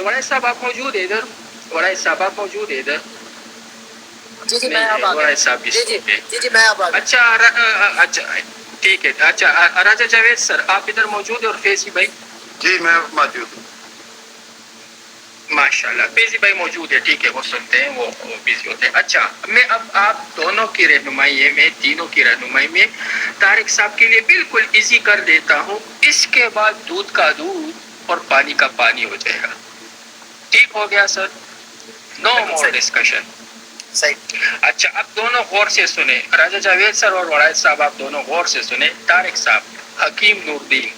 وڑائی صاحب آپ موجود ہیں ادھر؟ وڑائی صاحب آپ موجود ہیں ادھر؟ جی میں اب آ وڑائی صاحب جی میں اب آ گیا. اچھا ٹھیک ہے. اچھا راجہ جاوید سر آپ ادھر موجود ہیں؟ اور فیضی بھائی؟ جی میں موجود ہوں. ماشاء اللہ فیضی بھائی موجود ہے. ٹھیک ہے وہ سنتے ہیں وہ بزی ہوتے ہیں. اچھا میں اب آپ دونوں کی رہنمائی میں تینوں کی رہنمائی میں طارق صاحب کے لیے بالکل ایزی کر دیتا ہوں. اس کے بعد دودھ کا دودھ اور پانی کا پانی ہو جائے گا. ٹھیک ہو گیا سر؟ نو مور ڈسکشن. صحیح. اچھا اب دونوں غور سے سنیں. راجہ جاوید سر اور وڑائد صاحب آپ دونوں غور سے سنیں. طارق صاحب حکیم نور الدین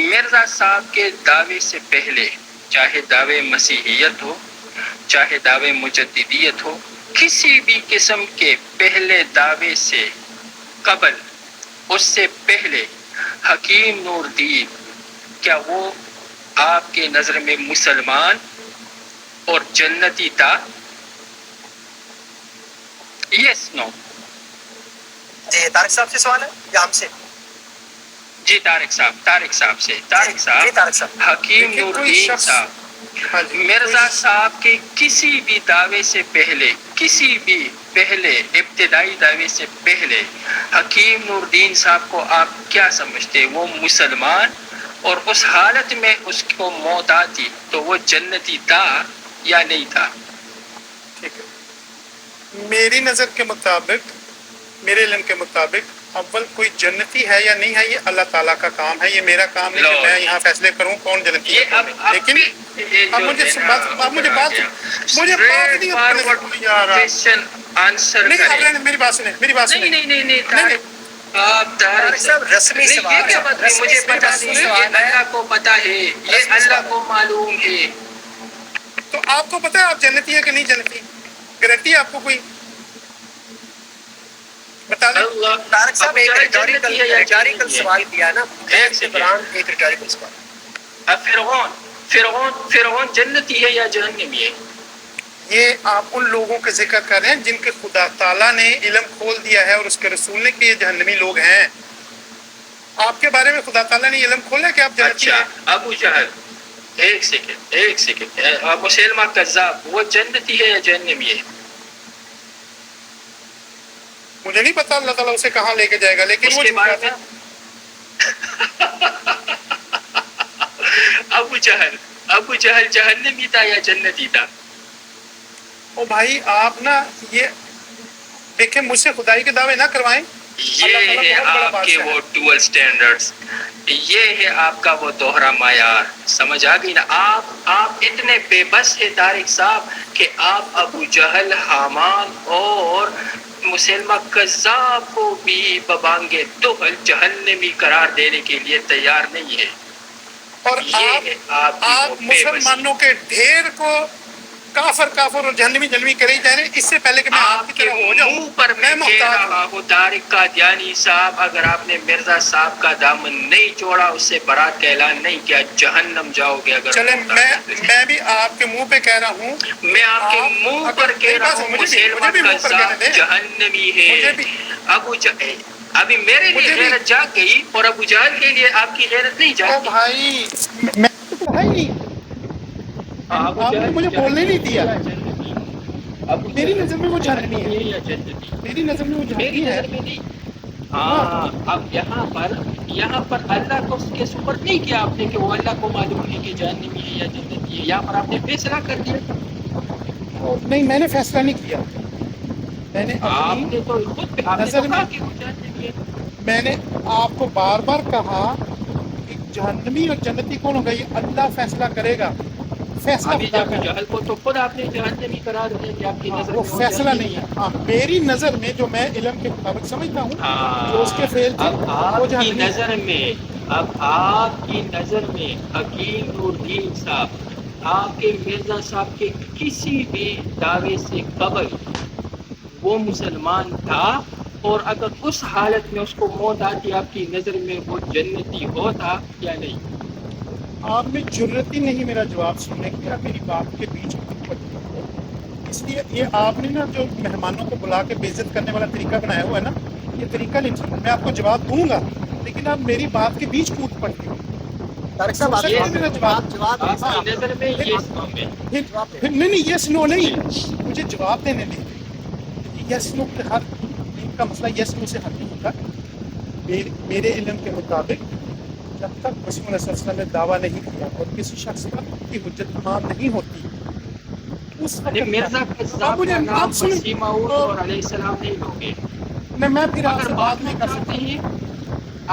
مرزا صاحب کے دعوے سے پہلے چاہے دعوے مسیحیت ہو چاہے دعوے مجددیت ہو کسی بھی قسم کے پہلے دعوے سے قبل اس سے پہلے حکیم نور الدین کیا وہ آپ کے نظر میں مسلمان اور جنتی تھا؟ یس نو؟ جی طارق صاحب سے سوال ہے یا ہم سے؟ جی طارق صاحب سے. طارق صاحب حکیم نور الدین صاحب مرزا صاحب کے کسی بھی دعوے سے پہلے ابتدائی دعوے سے پہلے حکیم نور الدین صاحب کو آپ کیا سمجھتے؟ وہ مسلمان اور اس حالت میں اس کو موت آتی تو وہ جنتی تھا یا نہیں تھا؟ ٹھیک ہے. میری نظر کے مطابق میرے علم کے مطابق اول کوئی جنتی ہے یا نہیں ہے یہ اللہ تعالیٰ کا کام ہے. یہ میرا کام نہیں کہ میں یہاں فیصلے کروں کون جنتی ہے. لیکن اب مجھے بات نہیں میری بات سنیں رسمی سوال مجھے پتا نہیں. اللہ کو پتا ہے، یہ اللہ کو معلوم ہے. تو آپ کو پتا ہے آپ جنتی ہے کہ نہیں جنتی؟ گارنٹی ہے آپ کو کوئی؟ بتا دیں. طارق صاحب ایک ریٹوریکل سوال کیا نا. ایک ریٹوریکل سوال. اب فرعون جنتی ہے یا جہنمی ہے؟ یہ آپ ان لوگوں کے ذکر کر رہے ہیں جن کے خدا تعالیٰ نے علم کھول دیا ہے اور اس کے رسول نے کہ یہ جہنمی لوگ ہیں. آپ کے بارے میں خدا تعالیٰ نے علم کھولا کہ آپ جنتی ہیں؟ ابو جہل ایک سیکنڈ مسلمہ کذاب وہ جنتی ہے یا جہنمی ہے؟ مجھے نہیں پتا اللہ تعالیٰ اسے کہاں لے کے جائے گا لیکن اس کے بارے میں ابو جہل جہنمی تھا یا جنتی تھا؟ او بھائی آپ نا یہ دیکھیں مجھ سے خدائی کے دعوے نہ کروائیں. یہ ہے آپ کے وہ ڈوئل سٹینڈرڈز، یہ ہے آپ کا وہ دوہرا معیار. سمجھ آ گئی نا؟ آپ اتنے بے بس ہے طارق صاحب کہ آپ ابو جہل، حامان اور مسلمہ کذاب کو بھی ببانگے دوہل جہنمی قرار دینے کے لیے تیار نہیں ہے. اور آپ مسلمانوں کے ڈھیر کو کافر اور جہنمی کرے جا رہے ہیں. اس سے پہلے کہ میں آپ کی طرح ہو جاؤں پر میں کہہ رہا ہوں طارق قادیانی صاحب اگر آپ نے مرزا صاحب کا دامن نہیں چھوڑا اس سے برات کا اعلان نہیں کیا جہنم جاؤ گے. اگر چلے میں بھی آپ کے منہ پہ کہہ رہا ہوں، میں آپ کے منہ پر کہہ رہا ہوں مسلمہ کذاب جہنمی ہے. ابھی میرے لیے غیرت جاگ گئی اور ابو جہل کے لیے آپ کی غیرت نہیں جاگ گئی. بھائی میں تو کہا ہی نہیں، آپ نے مجھے بولنے نہیں دیا. میری نظر میں وہ جہنمی ہے. میری نظر میں وہ جہنمی ہے. ہاں اب یہاں پر اللہ کو کے سپرد نہیں کیا آپ نے کہ وہ اللہ کو معلوم ہے کہ جہنمی ہے یا جنتی ہے. یہاں پر آپ نے فیصلہ کر دیا. نہیں میں نے فیصلہ نہیں کیا. میں نے آپ نے تو خود نظر میں نے آپ کو بار بار کہا کہ جہنمی اور جنتی کون ہوگا یہ اللہ فیصلہ کرے گا. فیصلہ جہل کو تو خود آپ نے جہنمی قرار دیا کہ آپ کی نظر وہ فیصلہ نہیں ہے. ہاں میری نظر میں جو میں علم کے مطابق سمجھتا ہوں جو اس کے فعل تھے وہ جہنمی ہے. اب آپ کی نظر میں حکیم نور الدین صاحب آپ کے مرزا صاحب کے کسی بھی دعوے سے قبل وہ مسلمان تھا اور اگر اس حالت میں اس کو موت آتی آپ کی نظر میں وہ جنتی ہوتا یا نہیں؟ آپ میں جرت ہی نہیں میرا جواب سننے کی. آپ میری بات کے بیچ میں اس لیے یہ آپ نے نا جو مہمانوں کو بلا کے بے عزت کرنے والا طریقہ بنایا ہوا ہے نا یہ طریقہ نہیں. میں آپ کو جواب دوں گا لیکن آپ میری بات کے بیچ کود پڑتے ہو. طارق صاحب آپ یہ میرا جواب جواب آپ کی نظر میں یہ اسلام ہے؟ پھر نہیں یس نو نہیں، مجھے جواب دینے دیں. یس نو کے ہر ان کا مسئلہ یس نو سے حل نہیں ہوتا. میرے علم کے مطابق جب تک رسول اللہ صلی اللہ علیہ وسلم نے دعویٰ نہیں کیا اور کسی شخص پر کی حجت تمام نہیں ہوتی اس وقت مرزا کذاب کا نام مسیح موعود اور علیہ السلام نہیں لوگے. میں پھر آپ اگر سے بات نہیں کر سکتا. ہیں،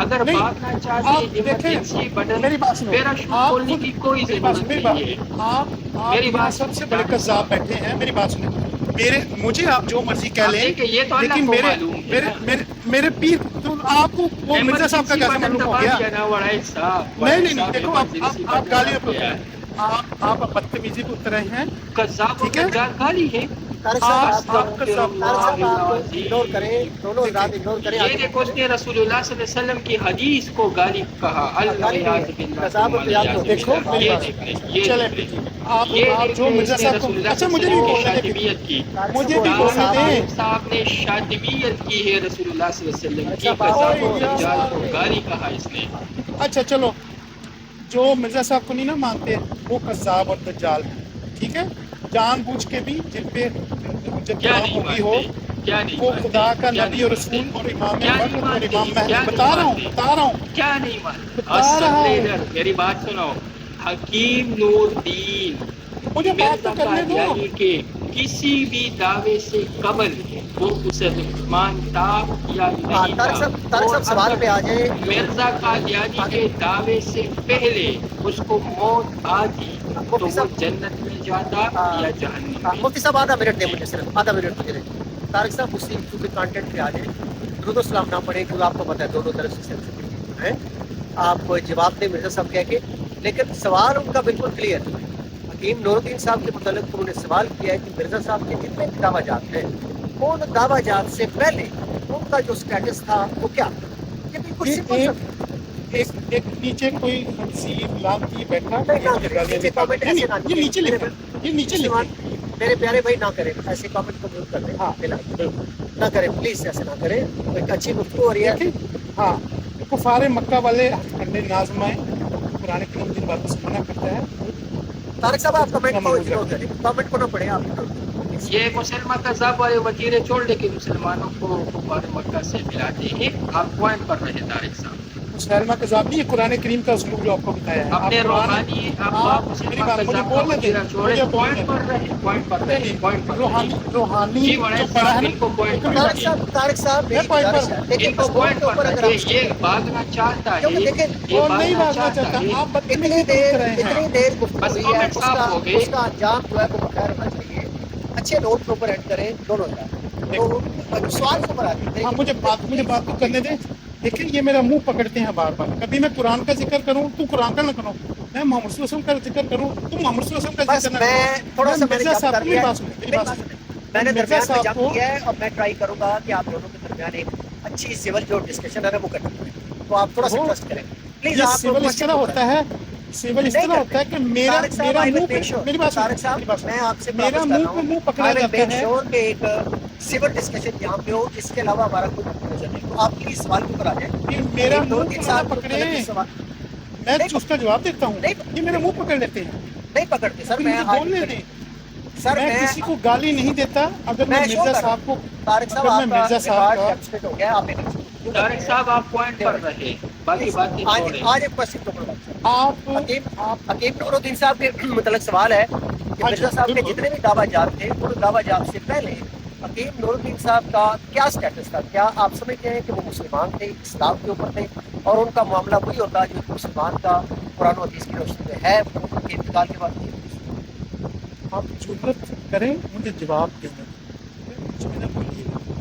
اگر نہیں، بات نہ چاہتے آپ دیکھیں، ایمرجنسی بٹن میری بات سنو. پیراشوٹ آپ کھولنے کی کوئی ضرورت نہیں ہے. آپ میری یہاں بات سب سے سنیں، بڑے طارق قذاب صاحب. بیٹھے ہیں. میری بات سنیں. مجھے آپ جو مرضی کہہ آپ لیں، دیکھیں، یہ تو اللہ لیکن کو میرے معلوم ہے میرے نا. میرے میرے پیر تو آپ کو وہ مرزا صاحب کا ایمرجنسی کیسے بٹن معلوم ہو دبا گیا؟ دیا نا وڑائی صاحب. نہیں نہیں نہیں، دیکھو ایمرجنسی آپ بٹن گالیاں دبا دیا. آپ بدتمیزی کو اتر رہے ہیں. کذاب اور ٹھیک ہے، دجال گالی ہے. طارق صاحب آپ قذاب. طارق صاحب آپ اگنور کریں، دونوں حضرات اگنور کریں. یہ دیکھو اس نے رسول اللہ صلی اللہ علیہ وسلم کی حدیث کو گالی کہا. گالی نہیں ہے، کذاب اور دیات کو دیکھو میری یہ بات دیکھ لیں، یہ چلیں دیکھ لیں. آپ یہ جو دیکھیں، مرزا اس نے صاحب کو رسول اللہ اچھا صلی مجھے اللہ بھی علیہ بولنے وسلم کی دیں، شاتمیت کی. مجھے بھی بولنے دیں. صاحب نے شاتمیت کی ہے رسول اللہ صلی اللہ علیہ وسلم کی. اچھا، کذاب و اوہ دجال یار. کو گالی کہا اس نے. اچھا چلو، جو مرزا صاحب کو نہیں نا مانتے وہ قذاب اور دجال ہیں. ٹھیک ہے، جان بوجھ کے بھی جن پہ حجت کیا تمام نہیں ہوگی ہو مانتے؟ کیا نہیں وہ مانتے؟ خدا کا کیا نبی نہیں اور مانتے؟ رسول اور امام کیا وقت نہیں اور مانتے؟ امام مہدی. کیا نہیں بتا رہا مانتے؟ ہوں کیا نہیں مانتے؟ بتا رہا ہوں. لیڈر میری بات سنو. حکیم نور دین مجھے بات تو مرزا کرنے دو. قادیانی کے کسی بھی دعوے سے قبل وہ مسلمان تھا یا نہیں طارق تھا. صاحب سوال پہ آ جائیں. مرزا قادیانی کے دعوے سے پہلے اس کو موت آتی تو مفتی وہ صاحب جنت میں جاتا یا جہنم میں. مفتی صاحب آدھا منٹ دیں مجھے، صرف آدھا منٹ مجھے دیں. طارق صاحب مسلم کیونکہ کانٹینٹ پہ آ جائیں. درود و سلام نہ پڑھیں کیونکہ آپ کو پتہ ہے دونوں طرف سے سینسیٹیو ہے. آپ کو جواب دیں مرزا صاحب کہہ کے، لیکن سوال ان کا بالکل کلیئر ہے. حکیم نور الدین صاحب کے متعلق انہوں نے سوال کیا ہے کہ مرزا صاحب کے جتنے بھی دعویٰ جات ہیں ان دعویٰ جات سے پہلے ان کا جو اسٹیٹس تھا وہ کیا؟ یہ بالکل سمپل سا. ایک نیچے کوئی خنزیر لانتی بیٹھا نیچے کامنٹ ایسے نہ یہ نیچے لکھا، یہ نیچے لکھا. میرے پیارے بھائی نہ کریں ایسے کامنٹ کو میوٹ کر دیں. ہاں نہ کریں پلیز، ایسے نہ کریں. ایک اچھی گفتگو ہو رہی ہے. ہاں، کفار مکہ والے ہتھکنڈے نازمائیں قرآن کریم جن باتوں سے منع کرتا ہے. طارق صاحب آپ کمنٹ کو اگنور کریں، کامنٹ کو نہ پڑھیں آپ. یہ مسلمان کذاب والے وتیرے چھوڑ دے کے مسلمانوں کو کفار مکہ سے ملاتے ہیں. آپ پوائنٹ پر رہے طارق صاحب. مسلمہ کذاب نہیں، یہ قرآن کریم کا اسلوب جو آپ کو بتایا ہے. اپنے روحانی آپ میری مسلمان بات مجھے کذاب کا بولنے دیں، وتیرہ چھوڑے. مجھے بولنے پوائنٹ دیں. پر رہے، پوائنٹ پر رہے، پوائنٹ پر رہے. روحانی جی جو وڑائد پڑھا ہے صاحب نا، ان کو پوائنٹ پر رہے. طارق صاحب میری گزارش ہے ان لیکن کو پوائنٹ کے اوپر پر اگر رہے. آپ یہ بھاگنا چاہتا ہے، کیونکہ دیکھیں یہ وہ نہیں بھاگنا بھاگنا چاہتا چاہتا. ہے. آپ بدتمیزی کر رہے ہیں. اتنی دیر گفتگو بس ہوئی ہے، کامنٹ صاف ہو گئے. اس کا انجام جو ہے وہ بخیر ہونا چاہیے. اچھے نوٹ کے اوپر ایڈ کریں دونوں تو سوال کے اوپر آتے ہیں. ہاں مجھے بات تو کرنے دیں. دیکھیں یہ میرا منہ پکڑتے ہیں بار بار. کبھی میں قرآن کا ذکر کروں تو قرآن کا نہ کروں، میں محمد صلی اللہ علیہ وسلم کا ذکر کروں تو محمد صلی اللہ علیہ وسلم کا بس ذکر نہ میں کروں. تھوڑا سا مرزا صاحب کو میری بات سنیں، میری بات سنیں. میں نے مرزا درمیان میں صاحب جمپ کو کیا ہے اور میں ٹرائی کروں گا کہ آپ دونوں کے درمیان ایک اچھی سول جو ڈسکشن ہے نا وہ کریں. تو آپ تھوڑا سا ٹرسٹ کریں پلیز. یہ آپ سول اس طرح ہوتا ہے، سول اس طرح ہوتا ہے کہ میرا منہ پہ میری بات طارق سنیں، صاحب میں آپ سے میرا منہ پہ منہ پکڑا جاتا ہے. شور کے ایک سول ڈسکشن یہاں پہ ہو، اس کے علاوہ ہمارا کوئی کنکلوژن نہیں. تو آپ پلیز سوال کے اوپر آ جائیں. میرا دو منہ تین کو سال نہ پکڑیں، سوال میں اس کا جواب دیتا ہوں. یہ میرا منہ پکڑ لیتے ہیں. نہیں پکڑتے سر. میں بولنے دیں. سر میں کسی کو گالی نہیں دیتا. اگر میں مرزا صاحب کو، طارق صاحب اگر میں مرزا صاحب کا ایکسپیکٹ ہو گیا. آپ طارق صاحب آپ پوائنٹ پر رہے، باقی باتیں چھوڑیں. آج ایک کوشچن کو آپ حکیم نور الدین صاحب کے متعلق سوال ہے کہ مرزا صاحب کے جتنے بھی دعویٰ جات تھے ان دعویٰ جات سے پہلے حکیم نور الدین صاحب کا کیا اسٹیٹس تھا؟ کیا آپ سمجھتے ہیں کہ وہ مسلمان تھے، اسلام کے اوپر تھے، اور ان کا معاملہ وہی ہوتا جو مسلمان کا قرآن و حدیث کی روشنی میں ہے ان کے انتقال کے بعد؟ آپ ضرورت کریں مجھے جواب دینا.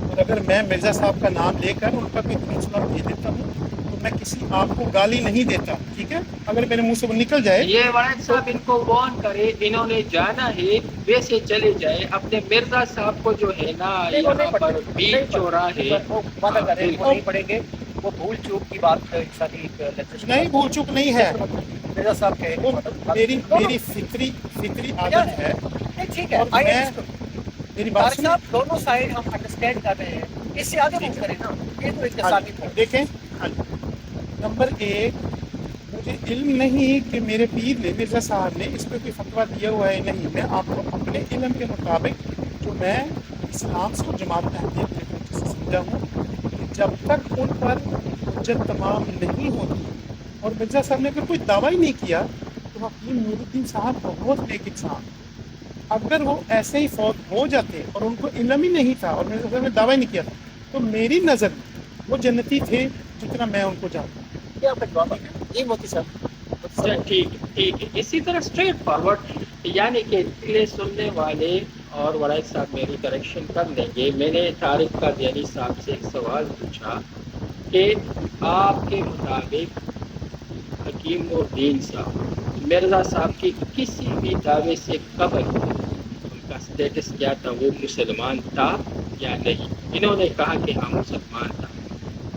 اور اگر میں مرزا صاحب کا نام لے کر ان کا کوئی دوسرا دے دیتا ہوں تو میں کسی آپ کو گالی نہیں دیتا. ٹھیک ہے، اگر میرے منہ سے وہ نکل جائے. یہ وڑائد صاحب ان کو وارن کرے، انہوں نے جانا ہے ویسے چلے جائے. اپنے مرزا صاحب کو جو ہے نا یہاں پر بیچ چوراہے وعدہ کریں وہ نہیں پڑھیں گے. وہ بھول چوک کی بات انسانی نہیں، بھول چوک نہیں ہے. مرزا صاحب کے میری فطری عادت ہے. ٹھیک ہے، میری بات طارق صاحب دونوں سائڈ ہم انڈرسٹینڈ کر رہے ہیں، اس سے آگے موو کریں نا. یہ تو اقتصادی دیکھیں. نمبر ایک، مجھے علم نہیں کہ میرے پیر نے مرزا صاحب نے اس پہ کوئی فتویٰ دیا ہوا ہے نہیں. میں آپ کو اپنے علم کے مطابق جو میں اسلام سے اور جماعت احمدیہ کے وجہ سے سمجھا ہوں کہ جب تک ان پر حجت تمام نہیں ہوتی اور مرزا صاحب نے اگر کوئی دعویٰ ہی نہیں کیا تو حکیم نور الدین صاحب بہت نیک انسان. اگر وہ ایسے ہی فوت ہو جاتے اور ان کو علم ہی نہیں تھا اور مرزا صاحب نے دعویٰ ہی نہیں کیا تھا تو میری نظر میں وہ جنتی تھے جتنا میں ان کو جانتا ہوں. کیا آپ کا جواب ہے جی موتی صاحب؟ ٹھیک ہے. اسی طرح اسٹریٹ فارورڈ یعنی کہ دل سننے والے اور وڑائد صاحب میری کریکشن کر لیں گے. میں نے طارق قادیانی صاحب سے ایک سوال پوچھا کہ آپ کے مطابق حکیم الدین صاحب مرزا صاحب کی کسی بھی دعوے سے قبل ان کا اسٹیٹس کیا تھا, وہ مسلمان تھا یا نہیں؟ انہوں نے کہا کہ ہاں مسلمان تھا.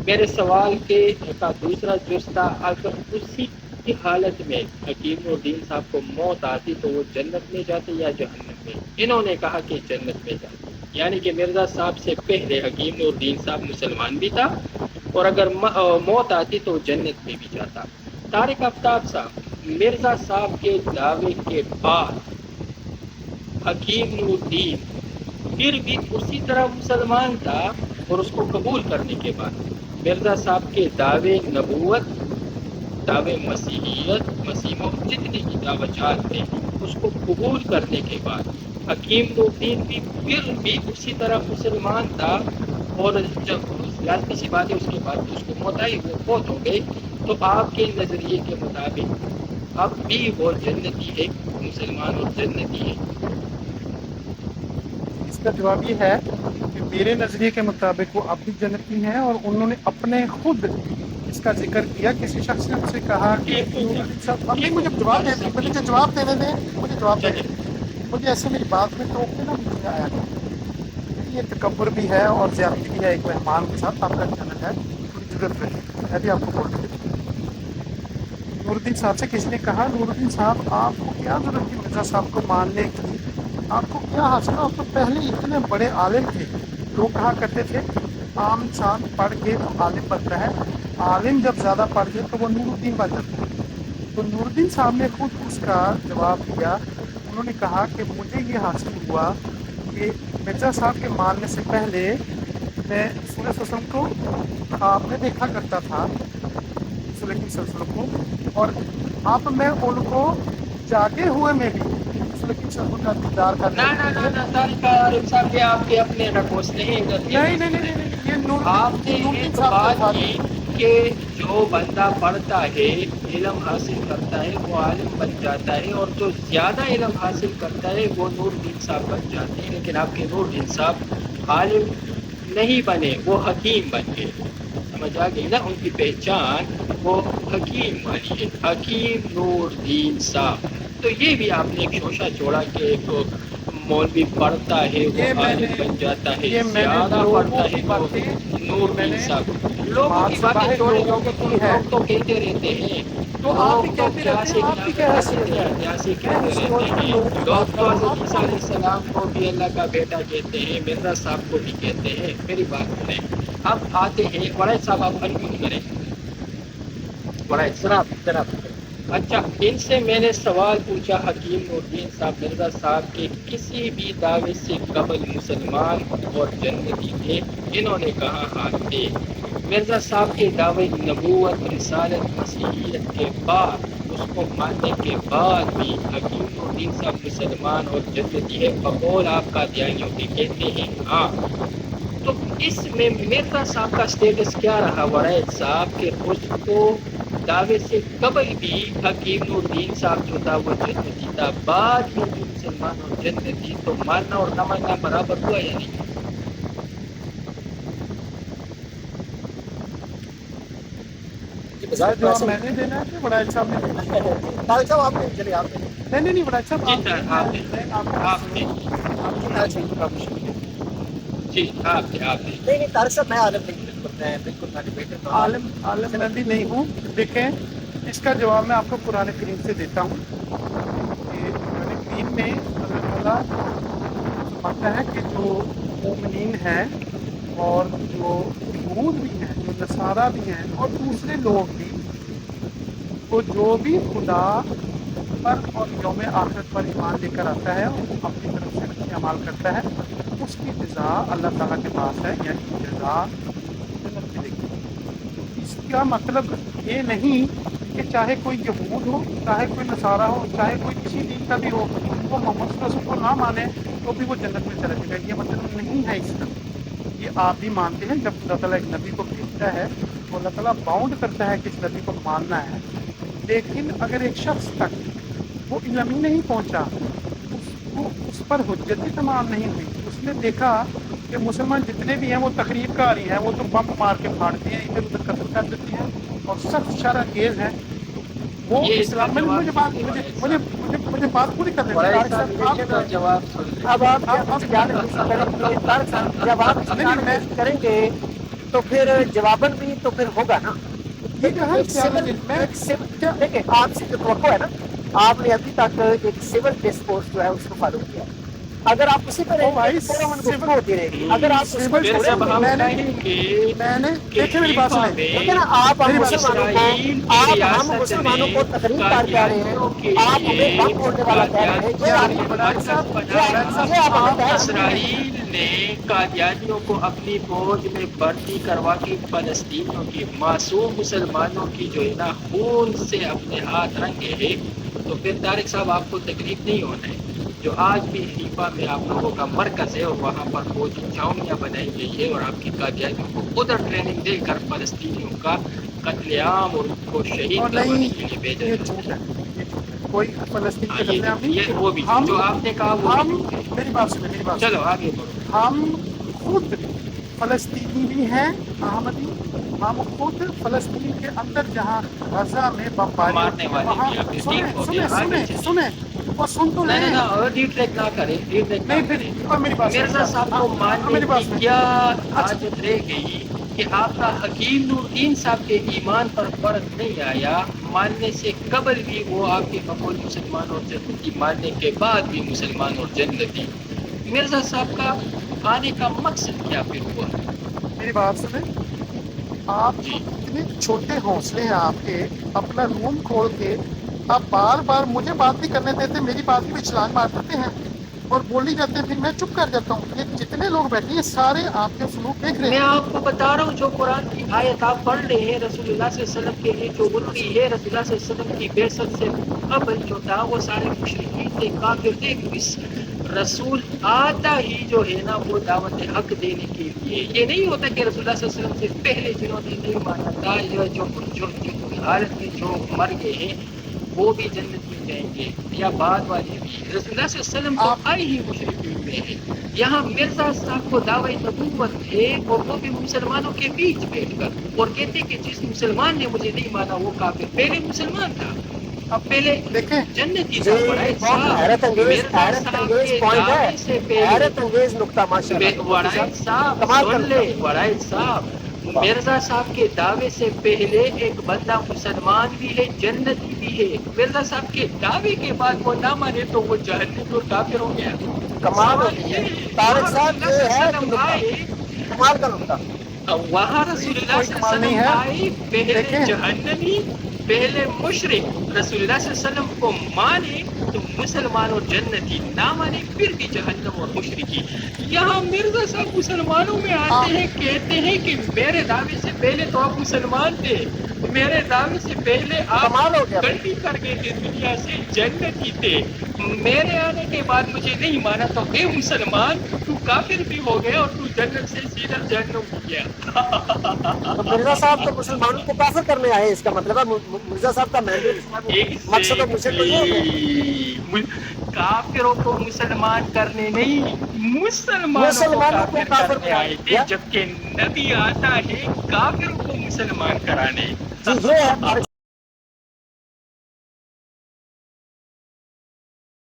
میرے سوال کے کا دوسرا جز تھا اگر اسی کی حالت میں حکیم الدین صاحب کو موت آتی تو وہ جنت میں جاتے یا جہنم میں؟ انہوں نے کہا کہ جنت میں جاتے. یعنی کہ مرزا صاحب سے پہلے حکیم الدین صاحب مسلمان بھی تھا اور اگر موت آتی تو جنت میں بھی جاتا. طارق آفتاب صاحب, مرزا صاحب کے دعوے کے بعد حکیم الدین پھر بھی اسی طرح مسلمان تھا اور اس کو قبول کرنے کے بعد مرزا صاحب کے دعوے نبوت, دعوے مسیحیت, مسیح جتنی بھی دعوت تھے اس کو قبول کرنے کے بعد حکیم الدین بھی پھر بھی اسی طرح مسلمان تھا اور جب لازمی سی بات ہے اس کے بعد اس کو موت آئی, وہ فوت ہو گئے. تو آپ کے نظریے کے مطابق اب بھی وہ جنتی ہے, مسلمان اور جنتی ہے؟ اس کا جواب یہ ہے کہ میرے نظریے کے مطابق وہ اب بھی جنتی ہیں اور انہوں نے اپنے خود اس کا ذکر کیا. کسی شخص نے مجھ سے کہا کہ ابھی مجھے جواب دینے دیں, مجھے جواب دینے دیں, مجھے جواب دینے دیں. مجھے ایسے میری بات میں ٹوکتے نا مجھے آیا یہ تکبر بھی ہے اور زیادتی بھی ہے. ایک مہمان کے ساتھ آپ کا چینل ہے, تھوڑی ضرورت رہی. میں بھی آپ کو بول رہی نور الدین صاحب سے کسی نے کہا نور الدین صاحب آپ کو کیا ضرورت تھی مرزا صاحب کو ماننے کی, آپ کو کیا حاصل, آپ تو پہلے اتنے بڑے عالم تھے. لوگ کہا کرتے تھے عام انسان پڑھ کے تو عالم بنتا ہے, عالم جب زیادہ پڑھ گئے تو وہ نور الدین بن جاتا ہے. تو نور الدین صاحب نے خود اس کا جواب دیا. انہوں نے کہا کہ مجھے یہ حاصل ہوا کہ مرزا صاحب کے ماننے سے پہلے میں رسول صلی اللہ علیہ وسلم کو خواب میں دیکھا کرتا تھا, رسول اللہ صلی اللہ علیہ وسلم کو, اور اب میں ان کو جاگے ہوئے میں بھی رسول اللہ صلی اللہ علیہ وسلم کا دیدار کرتا ہوں. آپ کے اپنے رقوص نہیں, یہ نور آپ نے الدین ایک صاحب بات کا کی کہ جو بندہ پڑھتا ہے, علم حاصل کرتا ہے, وہ عالم بن جاتا ہے, اور جو زیادہ علم حاصل کرتا ہے وہ نور الدین صاحب بن جاتے ہیں. لیکن آپ کے نور الدین صاحب عالم نہیں بنے, وہ حکیم بن گئے. سمجھ آ گئی نا ان کی پہچان, وہ حکیم والی ہے, حکیم نور الدین صاحب. تو یہ بھی آپ نے ایک شوشہ چھوڑا کہ ایک مولوی پڑھتا ہے وہ عالم بن جاتا ہے, زیادہ پڑھتا ہے تو نور الدین صاحب. لوگوں کی باتیں چھوڑے, لوگ تو کہتے رہتے ہیں, تو آپ بھی کہتے رہتے ہیں, آپ بھی کہہ رہتے ہیں. لوگ تو حضرت عیسیٰ علیہ السلام کو بھی اللہ کا بیٹا کہتے ہیں, مرزا صاحب کو بھی کہتے ہیں. میری بات سنیں, اب آتے ہیں وڑائد صاحب, آپ انمیوٹ کریں. وڑائد جناب اچھا, ان سے میں نے سوال پوچھا حکیم نور الدین صاحب مرزا صاحب کے کسی بھی دعوے سے قبل مسلمان اور جنتی تھے؟ انہوں نے کہا ہاں تھے. مرزا صاحب کے دعوے نبوت, رسالت, مسیحیت کے بعد, اس کو ماننے کے بعد بھی حکیم نور الدین صاحب مسلمان اور جنتی ہے بقول آپ قادیانیوں کے کہتے ہیں ہاں. تو اس میں مرزا صاحب کا سٹیٹس کیا رہا وڑائد صاحب کہ اس کو دعوے سے قبل بھی حکیم نور الدین صاحب جو تھا وہ جنتی تھا, بعد میں بھی مسلمان اور جنتی, تو ماننا اور نہ ماننا برابر ہوا یا نہیں؟ جواب میں نے دینا ہے کہ وڑائد صاحب نے دینا ہے؟ طارق صاحب آپ نے, چلیے آپ نے. نہیں وڑائد صاحب آپ نے جی آپ نے نہیں طارق صاحب میں عالم نہیں, بالکل میں بیٹے عالم میں بھی نہیں ہوں. دیکھیں اس کا جواب میں آپ کو قرآن کریم سے دیتا ہوں کہ قرآن کریم میں اللہ تعالیٰ فرماتا ہے کہ جو مومنین ہیں اور جو یہود بھی ہیں, جو نصارہ بھی ہیں اور دوسرے لوگ بھی تو جو بھی خدا پر اور یوم آخرت پر ایمان لے کر آتا ہے اور اپنی طرف سے اچھے اعمال کرتا ہے اس کی جزا اللہ تعالیٰ کے پاس ہے، یعنی جزا جنت ملے گی۔ اس کا مطلب یہ نہیں کہ چاہے کوئی یہود ہو، چاہے کوئی نصارہ ہو، چاہے کوئی کسی دین کا بھی ہو، وہ محمد صلی اللہ علیہ وسلم کو نہ مانے تو بھی وہ جنت میں چلا جائے گا، یہ مطلب نہیں ہے اس کا۔ یہ آپ بھی مانتے ہیں، جب اللہ تعالیٰ ایک نبی کو بھیجتا ہے تو اللہ تعالیٰ باؤنڈ کرتا ہے کہ اس نبی کو ماننا ہے، لیکن اگر ایک شخص تک وہ علم ہی نہیں پہنچا، اس پر حجت ہی تمام نہیں ہوئی، اس نے دیکھا کہ مسلمان جتنے بھی ہیں وہ تقریب کا رہی ہیں، وہ تو بم مار کے پھاڑتے ہیں، ادھر ادھر قتل کر دیتے ہیں اور سخت شرانگیز ہیں، وہ یہ اس کا اسلام میں جواب مجھے بات پوری کر دیں۔ اب آپ جب آپ کریں گے تو پھر جواباً بھی تو پھر ہوگا نا۔ دیکھیں آپ سے جو توقع ہے نا، آپ نے ابھی تک ایک سول ڈسکورس جو ہے اس کو فالو کیا، اگر آپ اسی طرح گفتگو ہوتی رہے گی، اگر آپ اس کو پھر جب ہم کہیں گے میں نے کہ دیکھیں میری بات سنیں، ٹھیک ہے نا، آپ ہم مسلمانوں کو تقریر کر کے آ رہے ہیں، آپ ہمیں بم پھوڑنے والا کہہ رہے ہیں، یہ آپ ہمیں کہہ رہے ہیں۔ اسرائیل نے قادیانیوں کو اپنی فوج میں بھرتی کروا کے فلسطینیوں کی معصوم مسلمانوں کی جو ہے نا خون سے اپنے ہاتھ رنگے ہیں، تو پھر طارق صاحب آپ کو تکلیف نہیں ہونا ہے۔ جو آج بھی حیفا میں آپ لوگوں کا مرکز ہے اور وہاں پر فوجی چھاؤنیاں بنائی گئی ہے اور آپ کی قادیانیوں کو ادھر ٹریننگ دے کر فلسطینیوں کا قتل عام اور ان کو شہید کروانے کے لیے بھیجا یہ جاتا جھوٹ ہے، کوئی فلسطین ہے۔ کے قتل عام یہ نہیں۔ وہ بھی جو آپ نے کہا وہ ہم بھی جھوٹ ہے۔ میری بات سنیں، میری بات چلو سنیں، آگے بڑھو۔ ہم خود فلسطینی بھی ہیں احمدی، ہم خود فلسطین کے اندر جہاں غزہ میں بمباری ہوتی مارنے ہے والے وہاں بھی آپ نے ٹھیک ہو گیا، آگے چلیے۔ سنیں وہ سن تو لیں۔ نہ اور ڈیٹریک نہ کریں، ڈیٹریک نہ نہیں کریں۔ پھر میری بات مرزا سنیں، صاحب کو ماننے میری بات کی سنیں۔ کیا اچھا حاجت رہ گئی کہ آپ کا حکیم نور الدین صاحب کے ایمان پر فرق نہیں آیا، ماننے سے قبل بھی وہ آپ کے بقول مسلمان اور جنتی، ماننے کے بعد بھی مسلمان اور جنتی۔ مرزا صاحب کا آنے کا مقصد کیا پھر ہوا؟ میری بات سنیں، آپ جی اتنے چھوٹے حوصلے ہیں آپ کے، اپنا روم کھول کے آپ بار بار مجھے بات نہیں کرنے دیتے، میری بات بھی چھلانگ مار دیتے ہیں اور بول ہی جاتے ہیں، پھر میں چپ کر جاتا ہوں۔ یہ جتنے لوگ بیٹھے ہیں سارے آپ کے سلوک دیکھ رہے میں ہیں۔ آپ کو بتا رہا ہوں، جو قرآن کی آیت آپ پڑھ رہے ہیں رسول اللہ صلی اللہ علیہ وسلم کے لیے جو اتری ہے، رسول اللہ صلی اللہ علیہ وسلم کی بعثت سے قبل جو تھا وہ سارے مشرکین تھے، کافر تھے۔ اس رسول آتا ہی جو ہے نا وہ دعوت حق دینے کے لیے، یہ نہیں ہوتا کہ رسول اللہ صلی اللہ علیہ وسلم سے پہلے جنہوں نے نہیں مانا تھا یا جو حالت میں جو مر گئے ہیں وہ بھی جنت میں جائیں گے، یا بعد والے بھی۔ رسول اللہ صلی اللہ علیہ وسلم تو آئے ہی مشرکین میں ہیں۔ یہاں مرزا صاحب کو دعوی نبوت ہے اور وہ بھی مسلمانوں کے بیچ بیٹھ کر، اور کہتے کہ جس مسلمان نے مجھے نہیں مانا وہ کافر، پہلے مسلمان تھا، اب پہلے دیکھیں جنتی تھا۔ وڑائد صاحب حیرت انگیز مرزا صاحب کے پوائنٹ ہے، دعوے سے پہلے، حیرت انگیز نقطہ، ماشاء اللہ وڑائد صاحب کمال کا سن لے، نقطہ۔ وڑائد صاحب مرزا صاحب کے دعوے سے پہلے ایک بندہ مسلمان بھی ہے، جنتی بھی ہے۔ مرزا صاحب کے دعوے کے بعد وہ نہ مانے تو وہ جہنمی اور کافر ہو گیا۔ کمال ہو سوال گئی یہ ہے ہے، طارق وہاں صاحب، رسول اللہ یہ صلی ہے اللہ کہ علیہ وسلم آئے، کمال کا نقطہ۔ وہاں رسول اللہ کوئی صلی کمال اللہ نہیں علیہ ہے۔ وسلم آئے، پہلے دیکھیں جہنمی، پہلے مشرک، رسول اللہ صلی اللہ علیہ وسلم کو مانے تو مسلمان اور جنتی، نہ مانے پھر بھی جہنم اور مشرکی۔ یہاں مرزا صاحب مسلمانوں میں آتے ہیں، کہتے ہیں کہ میرے دعوے سے پہلے تو آپ مسلمان تھے، میرے دعوے سے پہلے آپ کمال ہو گیا بھائی۔ گلتی کر گئے تھے، دنیا سے جنتی تھے، میرے آنے کے بعد مجھے نہیں مانا تو اے مسلمان تو کافر بھی ہو گیا اور تو جنت سے سیدھا جہنم ہو گیا۔ تو مرزا صاحب تو مسلمانوں کو کافر کرنے آئے، اس کا مطلب ہے مرزا صاحب کا مقصد اور مشن تو یہ ہے۔ کافروں کو مسلمان کرنے نہیں، مسلمانوں کو کافر کرنے آئے تھے، جبکہ نبی آتا ہے کافروں کو مسلمان کرانے۔ جی یہ ہے طارق